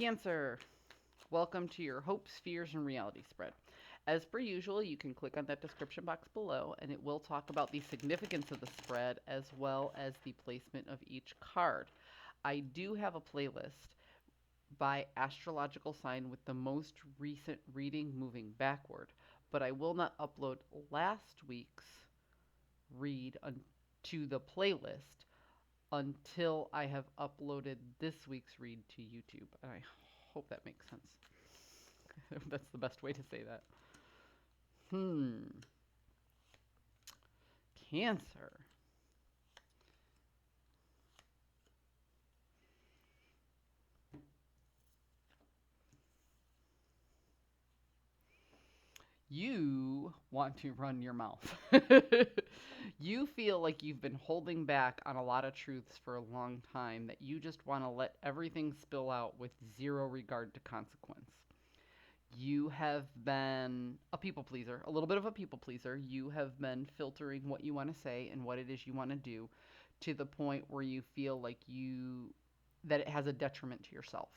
Cancer, welcome to your hopes, fears, and reality spread. As per usual, you can click on that description box below and it will talk about the significance of the spread as well as the placement of each card. I do have a playlist by astrological sign with the most recent reading moving backward, but I will not upload last week's read to the playlist until I have uploaded this week's read to YouTube. And I hope that makes sense. That's the best way to say that. Hmm. Cancer. You want to run your mouth. You feel like you've been holding back on a lot of truths for a long time, that you just want to let everything spill out with zero regard to consequence. You have been a people pleaser, a little bit of a people pleaser. You have been filtering what you want to say and what it is you want to do to the point where you feel like that it has a detriment to yourself.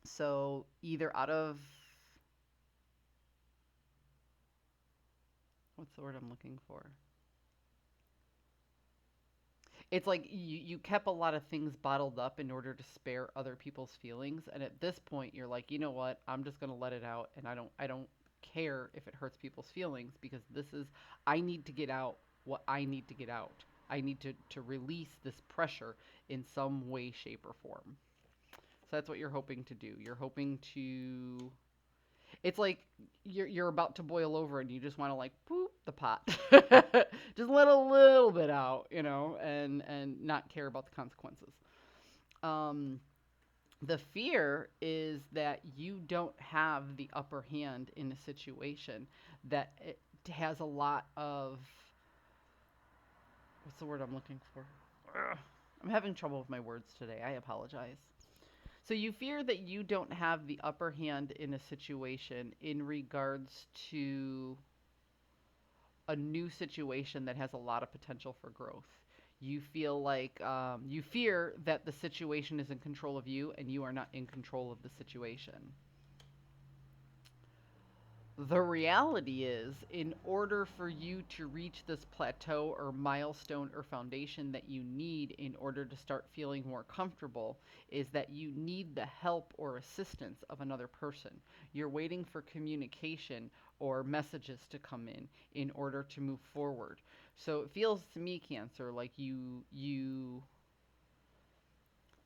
So either out of what's the word I'm looking for? It's like you kept a lot of things bottled up in order to spare other people's feelings, and at this point you're like, you know what, I'm just going to let it out, and I don't care if it hurts people's feelings, because this is, I need to get out what I need to get out. I need to release this pressure in some way, shape, or form. So that's what you're hoping to do. You're hoping to, it's like you're about to boil over and you just want to like poop the pot. Just let a little bit out, and not care about the consequences. Um, the fear is that you don't have the upper hand in a situation that it has a lot of, what's the word I'm looking for? Ugh, I'm having trouble with my words today. I apologize. So you fear that you don't have the upper hand in a situation in regards to a new situation that has a lot of potential for growth. You feel like you fear that the situation is in control of you and you are not in control of the situation. The reality is, in order for you to reach this plateau or milestone or foundation that you need in order to start feeling more comfortable, is that you need the help or assistance of another person. You're waiting for communication or messages to come in order to move forward. So it feels to me, Cancer, like you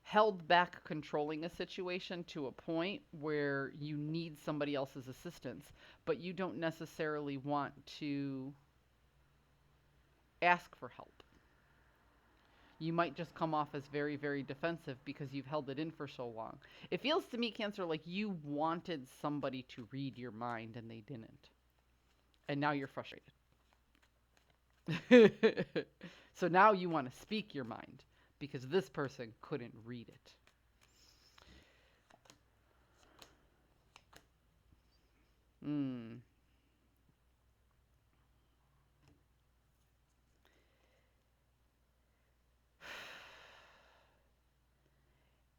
held back controlling a situation to a point where you need somebody else's assistance, but you don't necessarily want to ask for help. You might just come off as very, very defensive because you've held it in for so long. It feels to me, Cancer, like you wanted somebody to read your mind and they didn't. And now you're frustrated. So now you want to speak your mind because this person couldn't read it. Hmm.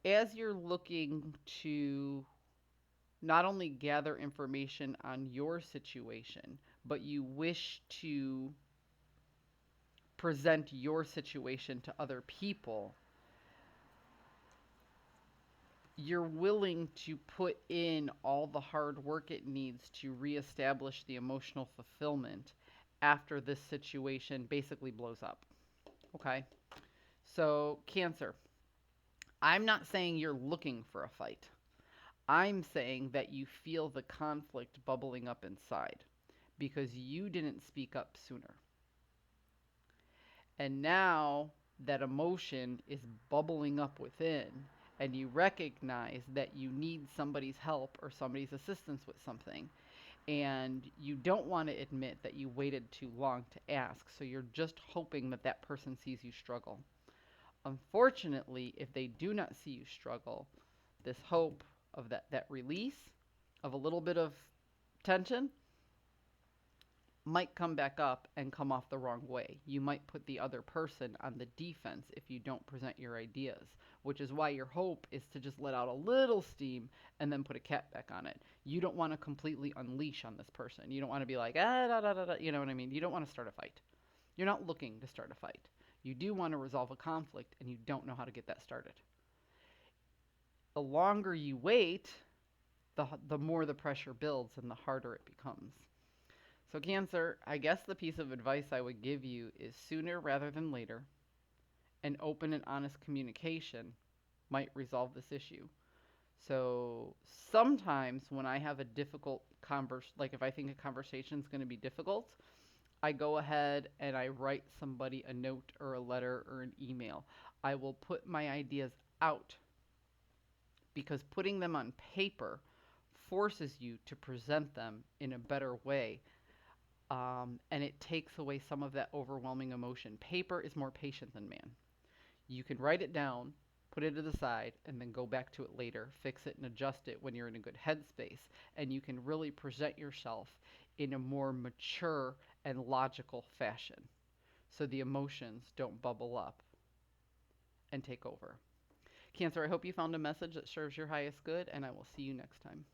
As you're looking to not only gather information on your situation, but you wish to present your situation to other people, you're willing to put in all the hard work it needs to reestablish the emotional fulfillment after this situation basically blows up. Okay? So, Cancer, I'm not saying you're looking for a fight. I'm saying that you feel the conflict bubbling up inside because you didn't speak up sooner. And now that emotion is bubbling up within, and you recognize that you need somebody's help or somebody's assistance with something, and you don't want to admit that you waited too long to ask, so you're just hoping that that person sees you struggle. Unfortunately, if they do not see you struggle, this hope of that release of a little bit of tension might come back up and come off the wrong way. You might put the other person on the defense if you don't present your ideas, which is why your hope is to just let out a little steam and then put a cap back on it. You don't want to completely unleash on this person. You don't want to be like, ah, da, da, da, da, you know what I mean? You don't want to start a fight. You're not looking to start a fight. You do want to resolve a conflict, and you don't know how to get that started. The longer you wait, the more the pressure builds and the harder it becomes. So, Cancer, I guess the piece of advice I would give you is sooner rather than later, an open and honest communication might resolve this issue. So, sometimes when I have a difficult like if I think a conversation is going to be difficult, I go ahead and I write somebody a note or a letter or an email. I will put my ideas out because putting them on paper forces you to present them in a better way. And it takes away some of that overwhelming emotion. Paper is more patient than man. You can write it down, put it to the side, and then go back to it later, fix it and adjust it when you're in a good headspace. And you can really present yourself in a more mature and logical fashion so the emotions don't bubble up and take over. Cancer, I hope you found a message that serves your highest good, and I will see you next time.